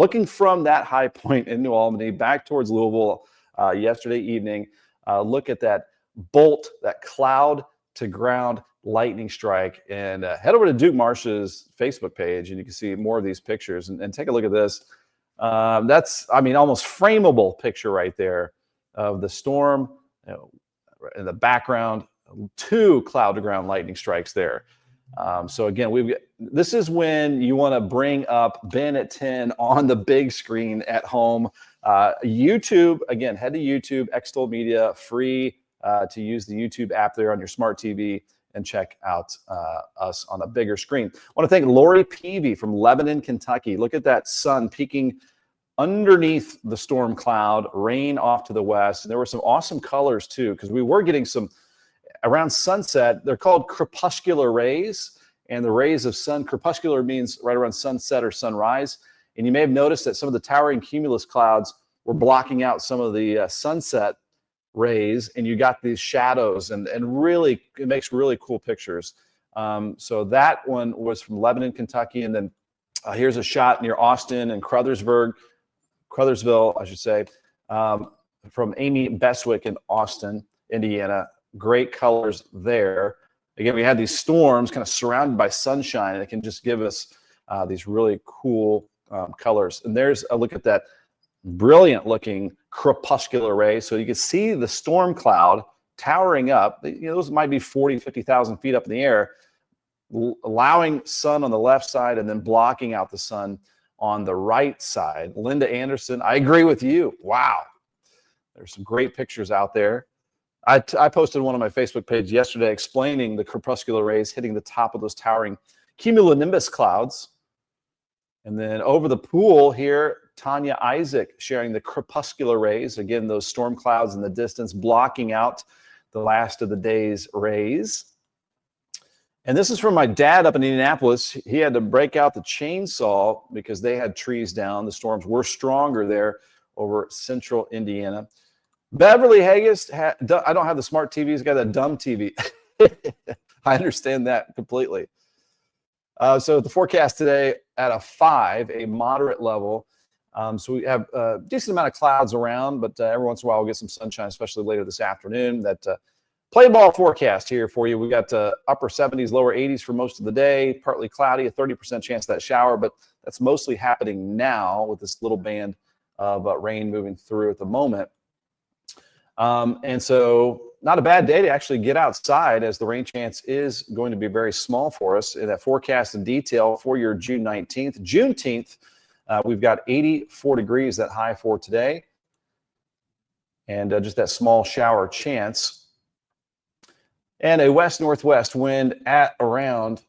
looking from that high point in New Albany back towards Louisville yesterday evening. Look at that bolt, that cloud to ground lightning strike, and head over to Duke Marsh's Facebook page and you can see more of these pictures and take a look at this. That's, I mean, almost frameable picture right there of the storm, in the background, 2 cloud to ground lightning strikes there. So again, this is when you want to bring up Ben at 10 on the big screen at home. YouTube, again, head to YouTube, Extol Media, free to use the YouTube app there on your smart TV and check out us on a bigger screen. I want to thank Lori Peavy from Lebanon, Kentucky. Look at that sun peeking underneath the storm cloud, rain off to the west. And there were some awesome colors too, because we were getting some around sunset. They're called crepuscular rays, and the rays of sun, crepuscular means right around sunset or sunrise. And you may have noticed that some of the towering cumulus clouds were blocking out some of the sunset rays, and you got these shadows, and really, it makes really cool pictures. So that one was from Lebanon, Kentucky. And then here's a shot near Austin and Crothersville, I should say, from Amy Beswick in Austin, Indiana. Great colors there. Again, we had these storms kind of surrounded by sunshine, and it can just give us these really cool colors. And there's a look at that brilliant looking crepuscular ray. So you can see the storm cloud towering up. Those might be 40, 50,000 feet up in the air, allowing sun on the left side and then blocking out the sun on the right side. Linda Anderson, I agree with you. Wow. There's some great pictures out there. I posted one on my Facebook page yesterday explaining the crepuscular rays hitting the top of those towering cumulonimbus clouds. And then over the pool here, Tanya Isaac sharing the crepuscular rays. Again, those storm clouds in the distance blocking out the last of the day's rays. And this is from my dad up in Indianapolis. He had to break out the chainsaw because they had trees down. The storms were stronger there over central Indiana. Beverly Haggis, I don't have the smart TV. He's got that dumb TV. I understand that completely. So the forecast today at a 5, a moderate level. So we have a decent amount of clouds around, but every once in a while we'll get some sunshine, especially later this afternoon. That play ball forecast here for you. We got upper 70s, lower 80s for most of the day, partly cloudy, a 30% chance of that shower, but that's mostly happening now with this little band of rain moving through at the moment. And so not a bad day to actually get outside, as the rain chance is going to be very small for us. In that forecast in detail for your June 19th. Juneteenth, we've got 84 degrees, that high for today. And just that small shower chance. And a west-northwest wind at around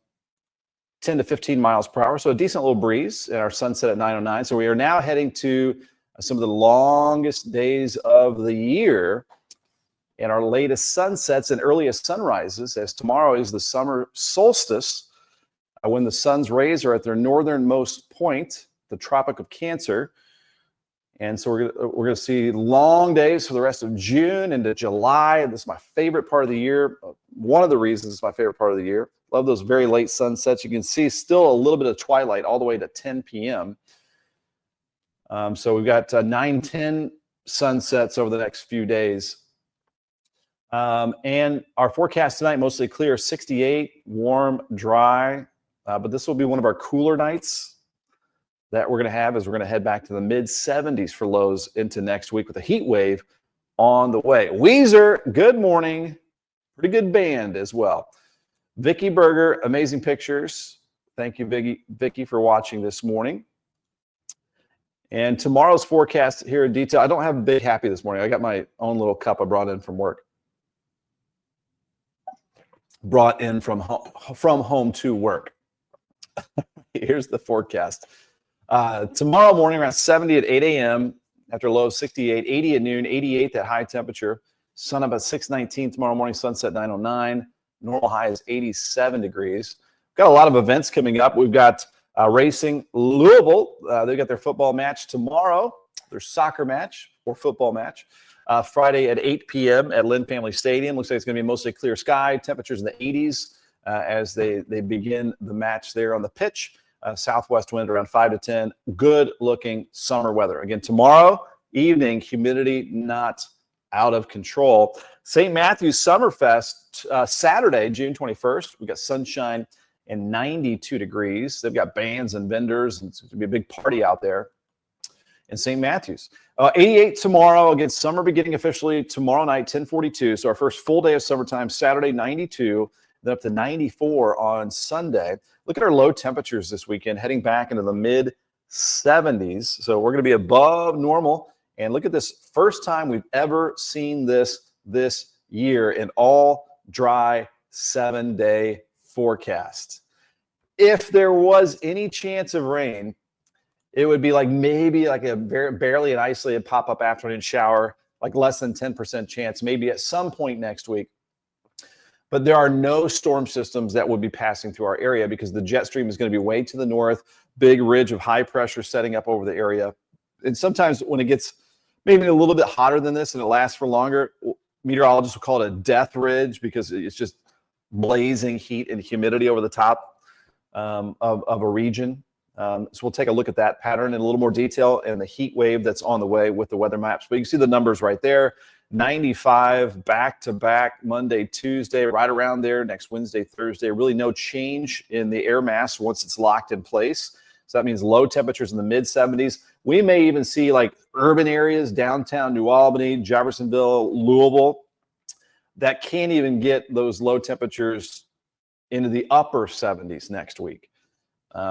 10 to 15 miles per hour. So a decent little breeze, and our sunset at 9:09. So we are now heading to some of the longest days of the year and our latest sunsets and earliest sunrises, as tomorrow is the summer solstice, when the sun's rays are at their northernmost point, the Tropic of Cancer. And so we're going to see long days for the rest of June into July. This is my favorite part of the year. One of the reasons it's my favorite part of the year. Love those very late sunsets. You can see still a little bit of twilight all the way to 10 p.m. So we've got 9-10 sunsets over the next few days. And our forecast tonight, mostly clear, 68, warm, dry. But this will be one of our cooler nights that we're going to have, as we're going to head back to the mid-70s for lows into next week with a heat wave on the way. Weezer, good morning. Pretty good band as well. Vicky Berger, amazing pictures. Thank you, Vicky, for watching this morning. And tomorrow's forecast here in detail. I don't have a Big Happy this morning. I got my own little cup I brought in from work. Brought in from home to work. Here's the forecast. Tomorrow morning around 70 at 8 a.m. after a low of 68, 80 at noon, 88 that high temperature. Sun up at 6:19 tomorrow morning, sunset 9:09. Normal high is 87 degrees. Got a lot of events coming up. We've got racing Louisville. They've got their football match tomorrow, their soccer match or football match. Friday at 8 p.m. at Lynn Family Stadium. Looks like it's going to be mostly clear sky, temperatures in the 80s as they begin the match there on the pitch. southwest wind around 5 to 10. Good looking summer weather. Again, tomorrow evening, humidity not out of control. St. Matthew's Summerfest, Saturday, June 21st. We got sunshine and 92 degrees. They've got bands and vendors, and it's going to be a big party out there in St. Matthew's. 88 tomorrow. Again, summer beginning officially tomorrow night, 10:42. So our first full day of summertime, Saturday, 92, then up to 94 on Sunday. Look at our low temperatures this weekend, heading back into the mid 70s. So we're going to be above normal. And look at this, first time we've ever seen this year in all dry 7-day forecast. If there was any chance of rain, it would be like maybe like a barely an isolated pop-up afternoon shower, like less than 10% chance, maybe at some point next week. But there are no storm systems that would be passing through our area because the jet stream is going to be way to the north, big ridge of high pressure setting up over the area. And sometimes when it gets maybe a little bit hotter than this and it lasts for longer, meteorologists will call it a death ridge because it's just blazing heat and humidity over the top of a region. So we'll take a look at that pattern in a little more detail and the heat wave that's on the way with the weather maps. But you can see the numbers right there. 95 back-to-back Monday, Tuesday, right around there. Next Wednesday, Thursday. Really no change in the air mass once it's locked in place. So that means low temperatures in the mid-70s. We may even see like urban areas, downtown New Albany, Jeffersonville, Louisville, that can't even get those low temperatures into the upper 70s next week.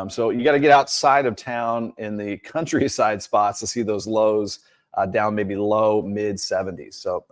So you got to get outside of town in the countryside spots to see those lows down maybe low mid 70s. So